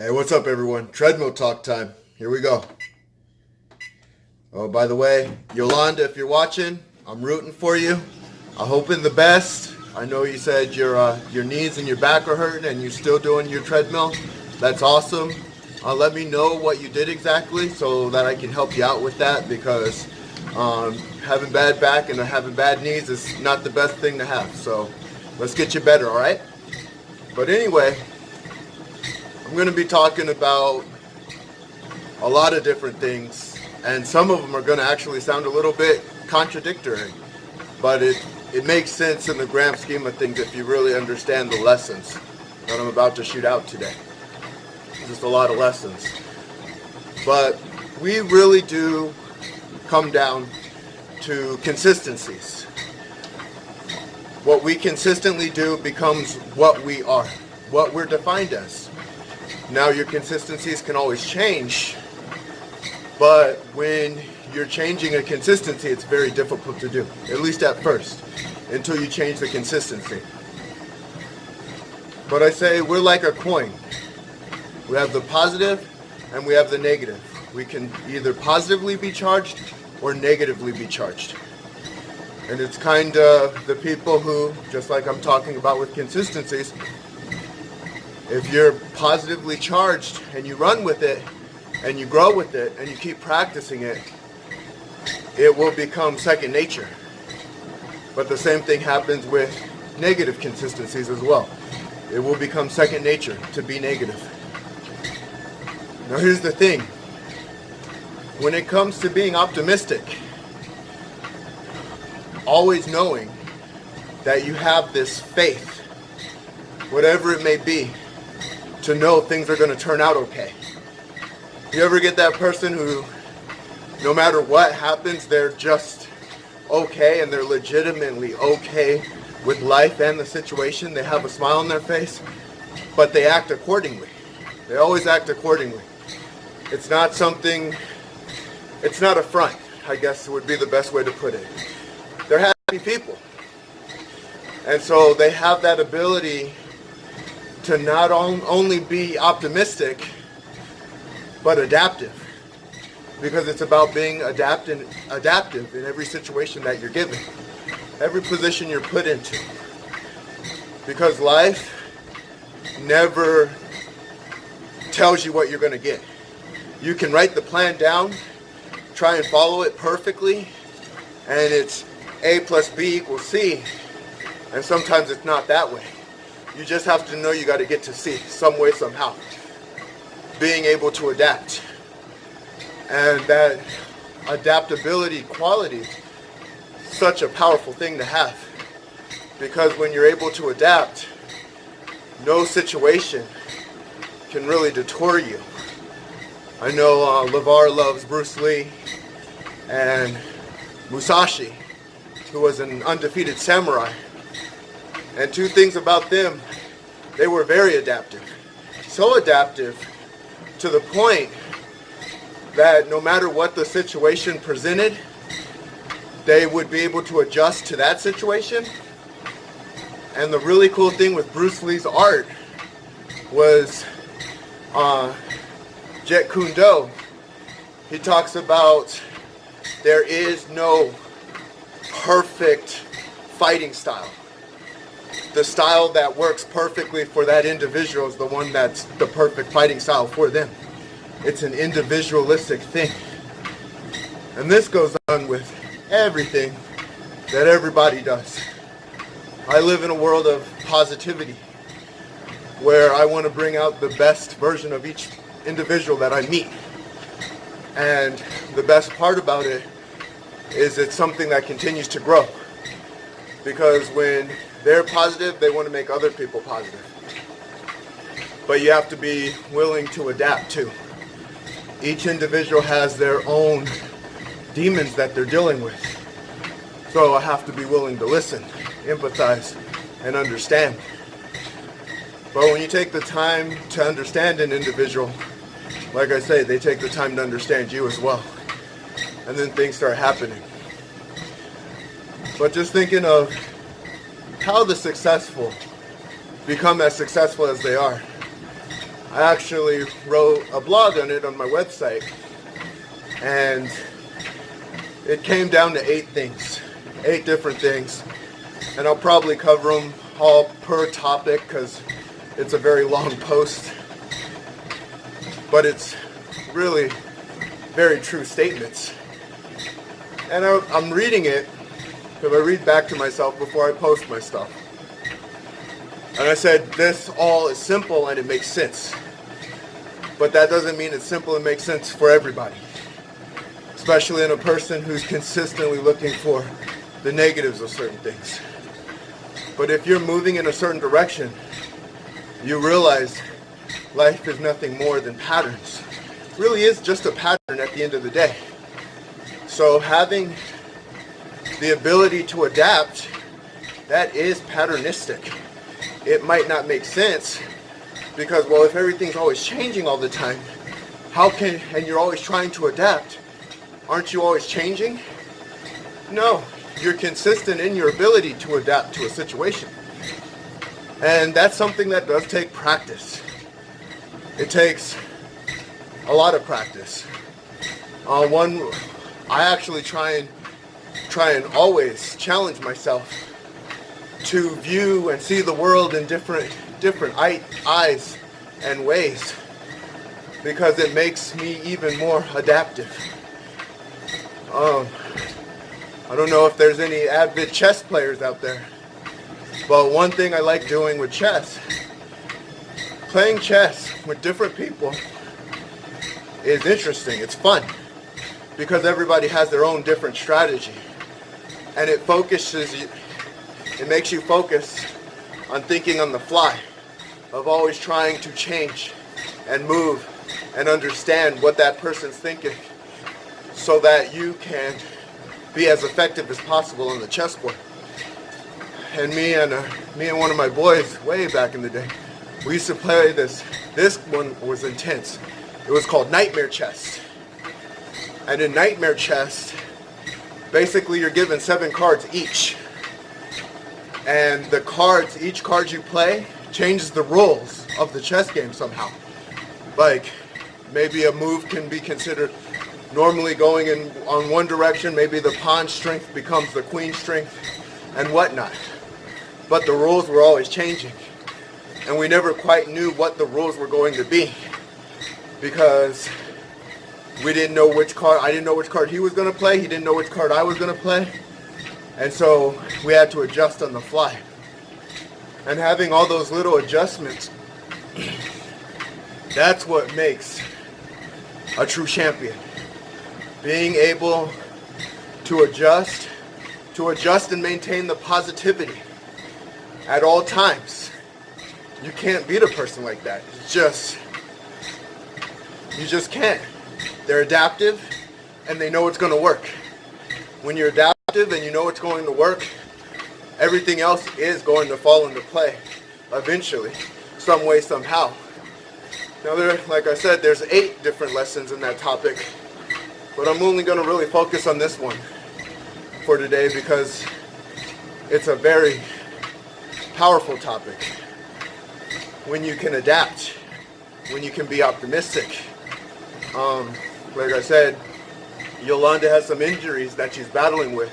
Hey, what's up, everyone? Treadmill talk time. Here we go. Oh, by the way, Yolanda, if you're watching, I'm rooting for you. I'm hoping the best. I know you said your knees and your back are hurting and you're still doing your treadmill. That's awesome. Let me know what you did exactly so that I can help you out with that, because having bad back and having bad knees is not the best thing to have. So let's get you better, all right? But anyway, I'm going to be talking about a lot of different things, and some of them are going to actually sound a little bit contradictory, but it makes sense in the grand scheme of things if you really understand the lessons that I'm about to shoot out today. Just a lot of lessons. But we really do come down to consistencies. What we consistently do becomes what we are, what we're defined as. Now, your consistencies can always change, but when you're changing a consistency, it's very difficult to do, at least at first, until you change the consistency. But I say we're like a coin. We have the positive and we have the negative. We can either positively be charged or negatively be charged. And it's kind of the people who, just like I'm talking about with consistencies, if you're positively charged and you run with it and you grow with it and you keep practicing it, it will become second nature. But the same thing happens with negative consistencies as well. It will become second nature to be negative. Now here's the thing. When it comes to being optimistic, always knowing that you have this faith, whatever it may be, to know things are going to turn out okay. You ever get that person who, no matter what happens, they're just okay and they're legitimately okay with life and the situation? They have a smile on their face, but they act accordingly. They always act accordingly. It's not a front, I guess would be the best way to put it. They're happy people. And so they have that ability to not only be optimistic, but adaptive. Because it's about being adaptive in every situation that you're given. Every position you're put into. Because life never tells you what you're going to get. You can write the plan down, try and follow it perfectly, and it's A plus B equals C. And sometimes it's not that way. You just have to know you got to get to C some way, somehow. Being able to adapt. And that adaptability quality is such a powerful thing to have. Because when you're able to adapt, no situation can really detour you. I know LeVar loves Bruce Lee and Musashi, who was an undefeated samurai. And two things about them, they were very adaptive. So adaptive to the point that no matter what the situation presented, they would be able to adjust to that situation. And the really cool thing with Bruce Lee's art was Jeet Kune Do. He talks about there is no perfect fighting style. The style that works perfectly for that individual is the one that's the perfect fighting style for them. It's an individualistic thing. And this goes on with everything that everybody does. I live in a world of positivity where I want to bring out the best version of each individual that I meet. And the best part about it is it's something that continues to grow. Because when they're positive, they want to make other people positive. But you have to be willing to adapt too. Each individual has their own demons that they're dealing with. So I have to be willing to listen, empathize, and understand. But when you take the time to understand an individual, like I say, they take the time to understand you as well. And then things start happening. But just thinking of how the successful become as successful as they are. I actually wrote a blog on it on my website, and it came down to 8 things, 8 different things, and I'll probably cover them all per topic because it's a very long post, but it's really very true statements. And I'm reading it because I read back to myself before I post my stuff. And I said, this all is simple and it makes sense. But that doesn't mean it's simple and makes sense for everybody. Especially in a person who's consistently looking for the negatives of certain things. But if you're moving in a certain direction, you realize life is nothing more than patterns. It really is just a pattern at the end of the day. So having the ability to adapt, that is patternistic. It might not make sense because, well, if everything's always changing all the time, and you're always trying to adapt, aren't you always changing? No, you're consistent in your ability to adapt to a situation. And that's something that does take practice. It takes a lot of practice. I actually try and always challenge myself to view and see the world in different eyes and ways, because it makes me even more adaptive. I don't know if there's any avid chess players out there, but one thing I like doing with chess, playing chess with different people, is interesting. It's fun because everybody has their own different strategy, and it makes you focus on thinking on the fly, of always trying to change and move and understand what that person's thinking so that you can be as effective as possible on the chessboard. And me and one of my boys way back in the day, we used to play this one was intense. It was called Nightmare Chess. And in Nightmare Chess, basically you're given 7 cards each. And each card you play changes the rules of the chess game somehow. Like, maybe a move can be considered normally going on one direction, maybe the pawn strength becomes the queen strength and whatnot. But the rules were always changing. And we never quite knew what the rules were going to be, because I didn't know which card he was going to play, he didn't know which card I was going to play. And so we had to adjust on the fly. And having all those little adjustments, that's what makes a true champion. Being able to adjust and maintain the positivity at all times. You can't beat a person like that. You just can't. They're adaptive and they know it's going to work. When you're adaptive and you know it's going to work, everything else is going to fall into play eventually, some way, somehow. Now, like I said, there's 8 different lessons in that topic, but I'm only going to really focus on this one for today because it's a very powerful topic. When you can adapt, when you can be optimistic. Like I said, Yolanda has some injuries that she's battling with,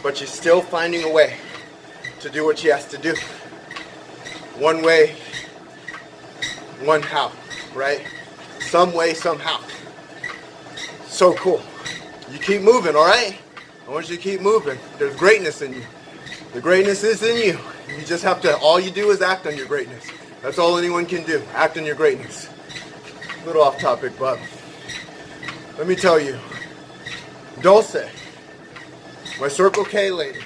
but she's still finding a way to do what she has to do. One way, one how, right? Some way, somehow. So cool. You keep moving, all right? I want you to keep moving. There's greatness in you. The greatness is in you. You just have to, all you do is act on your greatness. That's all anyone can do. Act on your greatness. A little off topic, but let me tell you, Dulce, my Circle K lady,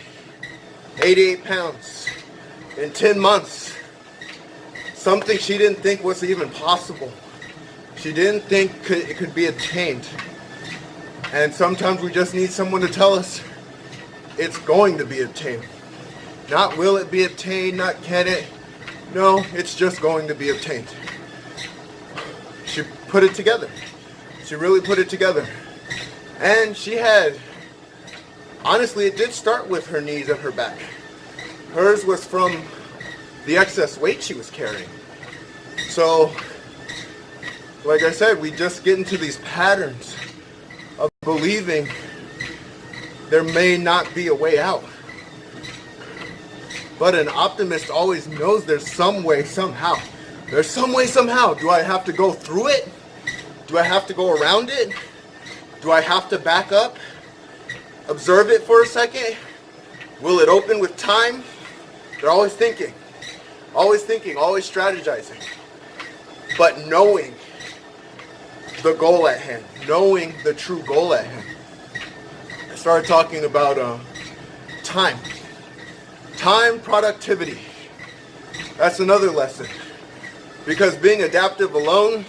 88 pounds in 10 months. Something she didn't think was even possible. She didn't think it could be attained. And sometimes we just need someone to tell us it's going to be obtained. Not will it be obtained, not can it. No, it's just going to be obtained. She put it together. She really put it together. And she had, honestly, it did start with her knees and her back. Hers was from the excess weight she was carrying. So like I said, we just get into these patterns of believing there may not be a way out. But an optimist always knows there's some way, somehow. There's some way, somehow. Do I have to go through it? Do I have to go around it? Do I have to back up? Observe it for a second? Will it open with time? They're always thinking, always strategizing. But knowing the goal at hand, knowing the true goal at hand. I started talking about time. Time productivity. That's another lesson. Because being adaptive alone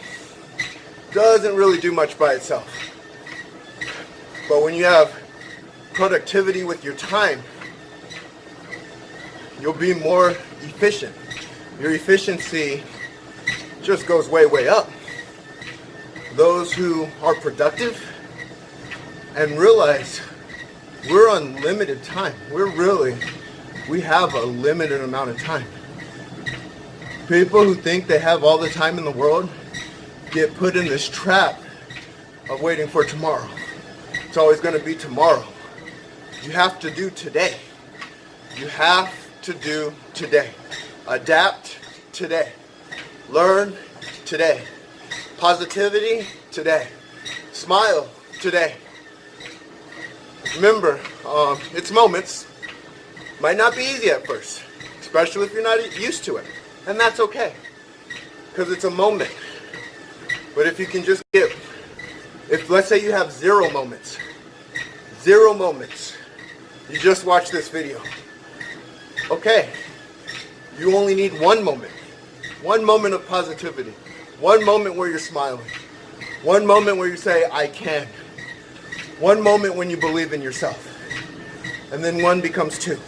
doesn't really do much by itself. But when you have productivity with your time, you'll be more efficient. Your efficiency just goes way, way up. Those who are productive and realize we're on limited time. We have a limited amount of time. People who think they have all the time in the world get put in this trap of waiting for tomorrow. It's always going to be tomorrow. You have to do today. You have to do today. Adapt today. Learn today. Positivity today. Smile today. Remember, it's moments. Might not be easy at first, especially if you're not used to it. And that's okay, because it's a moment. But if you can just if let's say you have 0 moments, you just watch this video. Okay, you only need 1 moment of positivity, 1 moment where you're smiling, 1 moment where you say, I can, 1 moment when you believe in yourself, and then 1 becomes 2,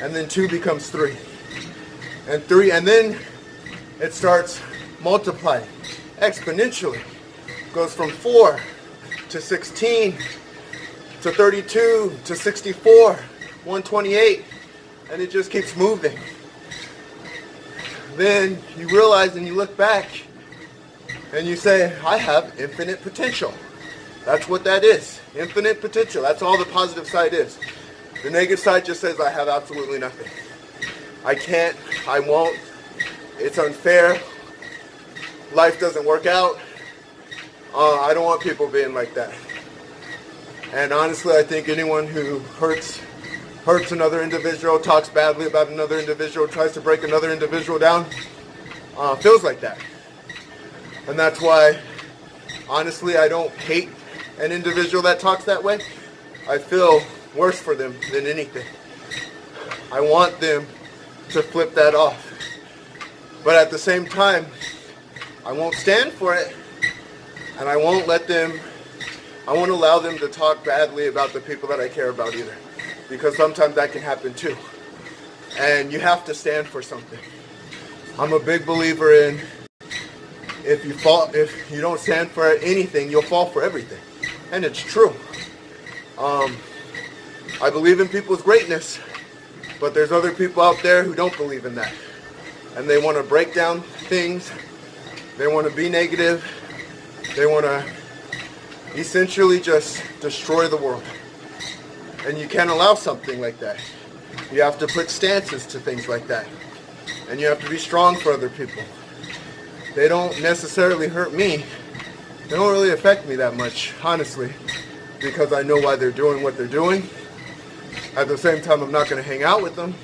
and then 2 becomes 3, and 3, and then it starts multiplying exponentially. It goes from 4 to 16 to 32 to 64, 128, and it just keeps moving. Then you realize and you look back and you say, I have infinite potential. That's what that is. Infinite potential. That's all the positive side is. The negative side just says I have absolutely nothing. I can't, I won't, it's unfair, life doesn't work out. I don't want people being like that. And honestly, I think anyone who hurts another individual, talks badly about another individual, tries to break another individual down, feels like that. And that's why, honestly, I don't hate an individual that talks that way. I feel worse for them than anything. I want them to flip that off. But at the same time, I won't stand for it, and I won't allow them to talk badly about the people that I care about either. Because sometimes that can happen too. And you have to stand for something. I'm a big believer in if you don't stand for anything, you'll fall for everything. And it's true. I believe in people's greatness, but there's other people out there who don't believe in that. And they want to break down things. They want to be negative. They want to essentially just destroy the world. And you can't allow something like that. You have to put stances to things like that. And you have to be strong for other people. They don't necessarily hurt me. They don't really affect me that much, honestly, because I know why they're doing what they're doing. At the same time, I'm not going to hang out with them.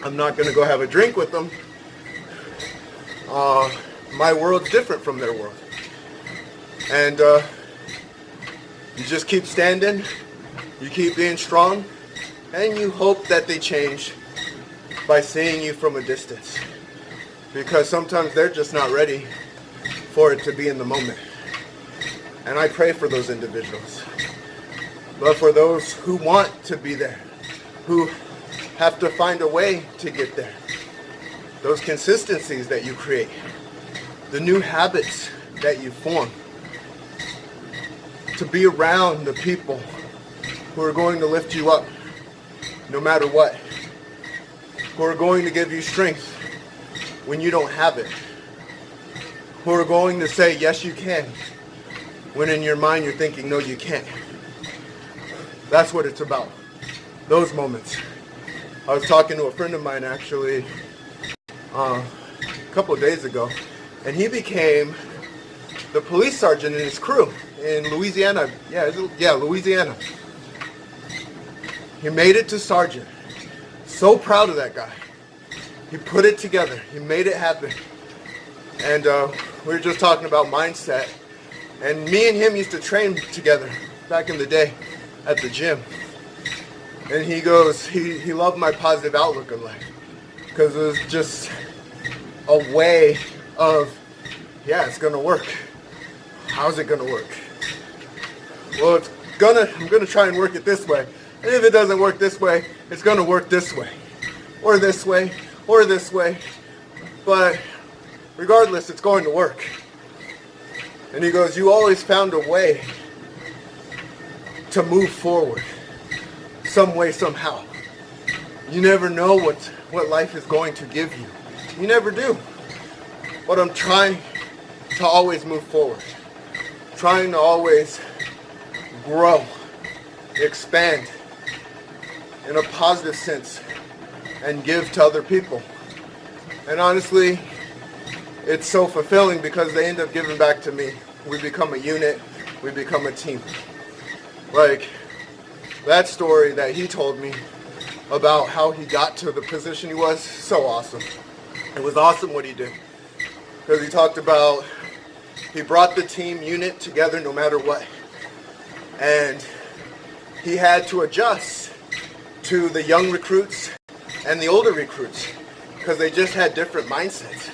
I'm not going to go have a drink with them. My world's different from their world. And you just keep standing. You keep being strong, and you hope that they change by seeing you from a distance. Because sometimes they're just not ready for it to be in the moment. And I pray for those individuals. But for those who want to be there, who have to find a way to get there, those consistencies that you create, the new habits that you form, to be around the people who are going to lift you up no matter what, who are going to give you strength when you don't have it, who are going to say, yes, you can, when in your mind you're thinking, no, you can't. That's what it's about. Those moments. I was talking to a friend of mine actually a couple of days ago, and he became the police sergeant in his crew in Louisiana. Louisiana. He made it to sergeant. So proud of that guy. He put it together. He made it happen. And we were just talking about mindset. And me and him used to train together back in the day at the gym. And he goes, he loved my positive outlook in life. Because it was just a way of, yeah, it's going to work. How's it going to work? Well, I'm going to try and work it this way. And if it doesn't work this way, it's going to work this way. Or this way. Or this way. But regardless, it's going to work. And he goes, you always found a way to move forward. Some way, somehow. You never know what life is going to give you. You never do. But I'm trying to always move forward. Trying to always grow, expand in a positive sense, and give to other people. And honestly, it's so fulfilling because they end up giving back to me. We become a unit, we become a team. Like that story that he told me about how he got to the position he was, so awesome. It was awesome what he did. Because he talked about, he brought the team unit together no matter what. And he had to adjust to the young recruits and the older recruits because they just had different mindsets.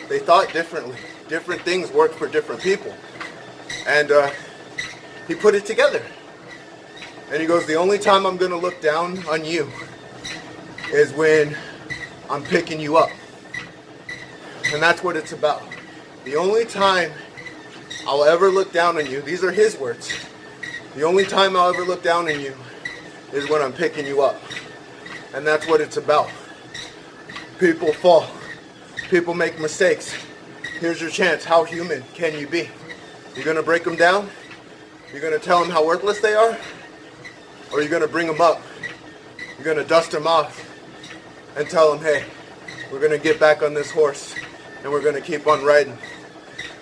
They thought differently. Different things worked for different people. And he put it together. And he goes, the only time I'm going to look down on you is when I'm picking you up. And that's what it's about. The only time I'll ever look down on you, these are his words, the only time I'll ever look down on you is when I'm picking you up. And that's what it's about. People fall. People make mistakes. Here's your chance. How human can you be? You're going to break them down? You're going to tell them how worthless they are? Or you're going to bring them up? You're going to dust them off and tell them, hey, we're going to get back on this horse and we're going to keep on riding.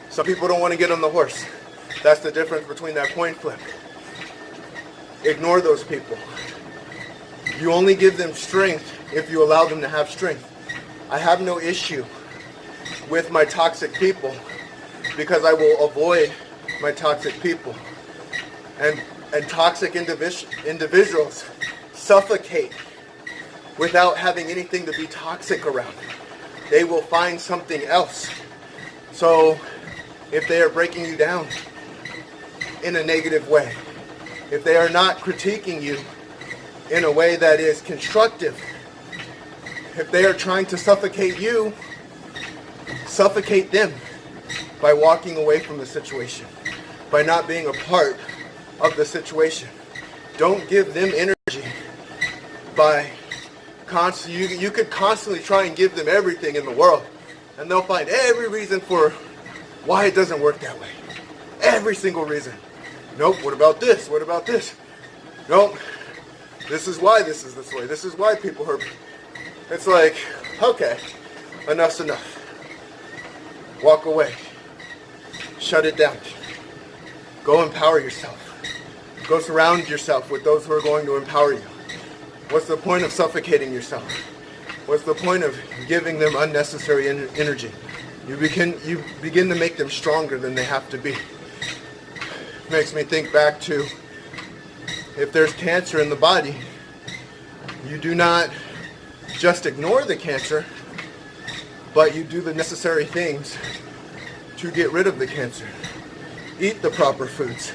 Some people don't want to get on the horse. That's the difference between that coin flip. Ignore those people. You only give them strength if you allow them to have strength. I have no issue with my toxic people because I will avoid my toxic people. And toxic individuals suffocate without having anything to be toxic around. They will find something else. So if they are breaking you down in a negative way, if they are not critiquing you in a way that is constructive, if they are trying to suffocate you, suffocate them by walking away from the situation, by not being a part of the situation. Don't give them energy by constantly, you could constantly try and give them everything in the world and they'll find every reason for why it doesn't work that way. Every single reason. Nope, what about this? What about this? Nope, this is why this is this way. This is why people hurt me. It's like, okay, enough's enough. Walk away. Shut it down. Go empower yourself. Go surround yourself with those who are going to empower you. What's the point of suffocating yourself? What's the point of giving them unnecessary energy? You begin to make them stronger than they have to be. Makes me think back to, if there's cancer in the body, you do not just ignore the cancer, but you do the necessary things to get rid of the cancer. Eat the proper foods.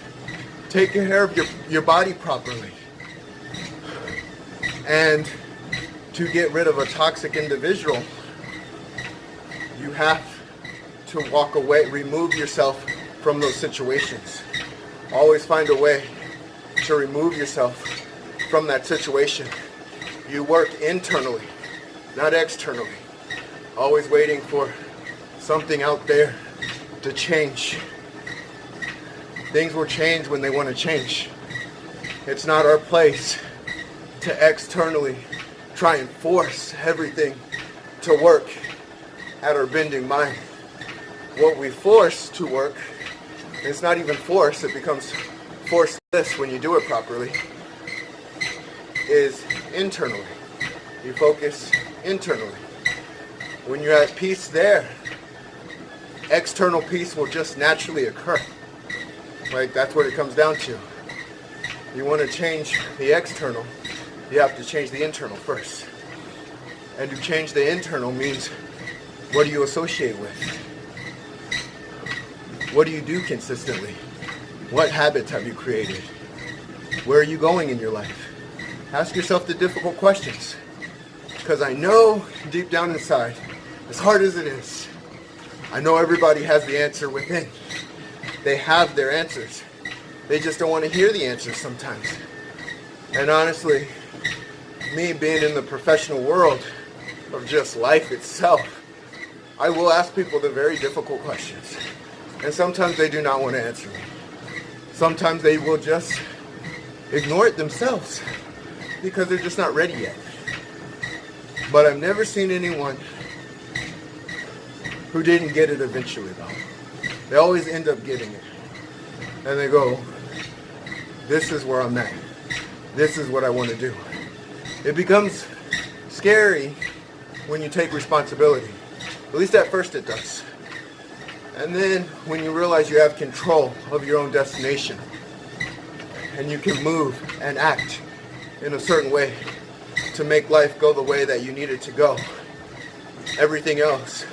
Take care of your body properly. And to get rid of a toxic individual, you have to walk away, remove yourself from those situations. Always find a way to remove yourself from that situation. You work internally, not externally. Always waiting for something out there to change. Things will change when they want to change. It's not our place to externally try and force everything to work at our bending mind. What we force to work, it's not even force, it becomes forceless when you do it properly, is internally. You focus internally. When you're at peace there, external peace will just naturally occur. Like, that's what it comes down to. You want to change the external, you have to change the internal first. And to change the internal means, what do you associate with? What do you do consistently? What habits have you created? Where are you going in your life? Ask yourself the difficult questions. Because I know deep down inside, as hard as it is, I know everybody has the answer within. They have their answers. They just don't want to hear the answers sometimes. And honestly, me being in the professional world of just life itself, I will ask people the very difficult questions. And sometimes they do not want to answer me. Sometimes they will just ignore it themselves because they're just not ready yet. But I've never seen anyone who didn't get it eventually, though. They always end up getting it. And they go, this is where I'm at. This is what I want to do. It becomes scary when you take responsibility. At least at first it does. And then when you realize you have control of your own destination and you can move and act in a certain way to make life go the way that you need it to go, everything else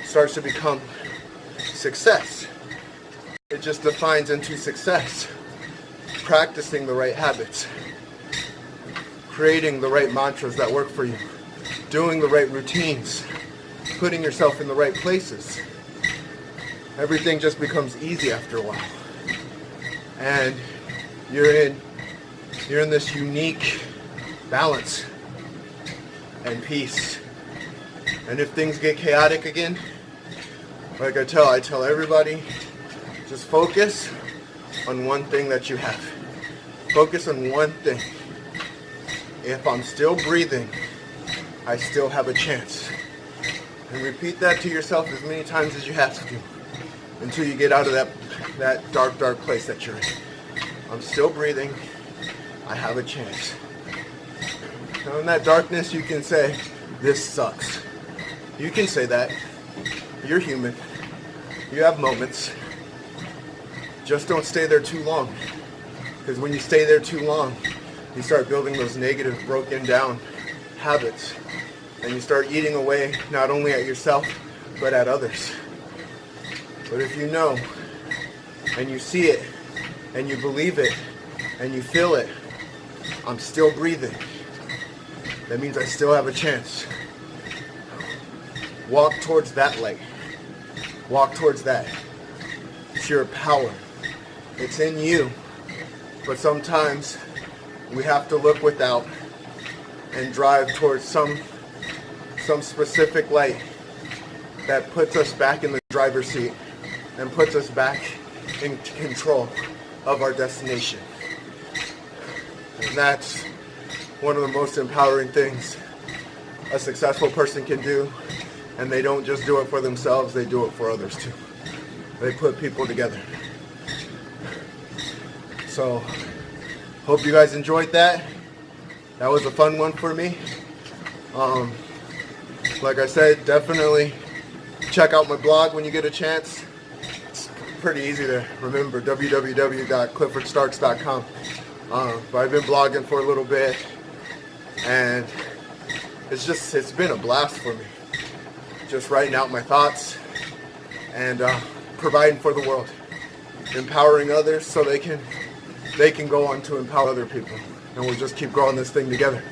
starts to become success. It just defines into success. Practicing the right habits, creating the right mantras that work for you, doing the right routines, putting yourself in the right places. Everything just becomes easy after a while. And you're in this unique balance and peace. And if things get chaotic again, like I tell everybody, just focus on one thing that you have. Focus on one thing. If I'm still breathing, I still have a chance. And repeat that to yourself as many times as you have to until you get out of that dark, dark place that you're in. I'm still breathing. I have a chance. So in that darkness, you can say, this sucks. You can say that. You're human. You have moments. Just don't stay there too long. Because when you stay there too long, you start building those negative, broken down habits. And you start eating away not only at yourself, but at others. But if you know, and you see it, and you believe it, and you feel it, I'm still breathing. That means I still have a chance. Walk towards that light. Walk towards that. It's your power. It's in you. But sometimes we have to look without and drive towards some specific light that puts us back in the driver's seat and puts us back in control of our destination. And that's one of the most empowering things a successful person can do. And they don't just do it for themselves, they do it for others too. They put people together. So, hope you guys enjoyed that. That was a fun one for me. Like I said, definitely check out my blog when you get a chance. It's pretty easy to remember, www.cliffordstarks.com. But I've been blogging for a little bit, and it's been a blast for me. Just writing out my thoughts and providing for the world, empowering others so they can go on to empower other people, and we'll just keep growing this thing together.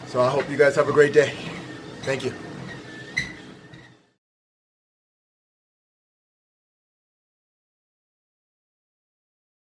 So I hope you guys have a great day. Thank you.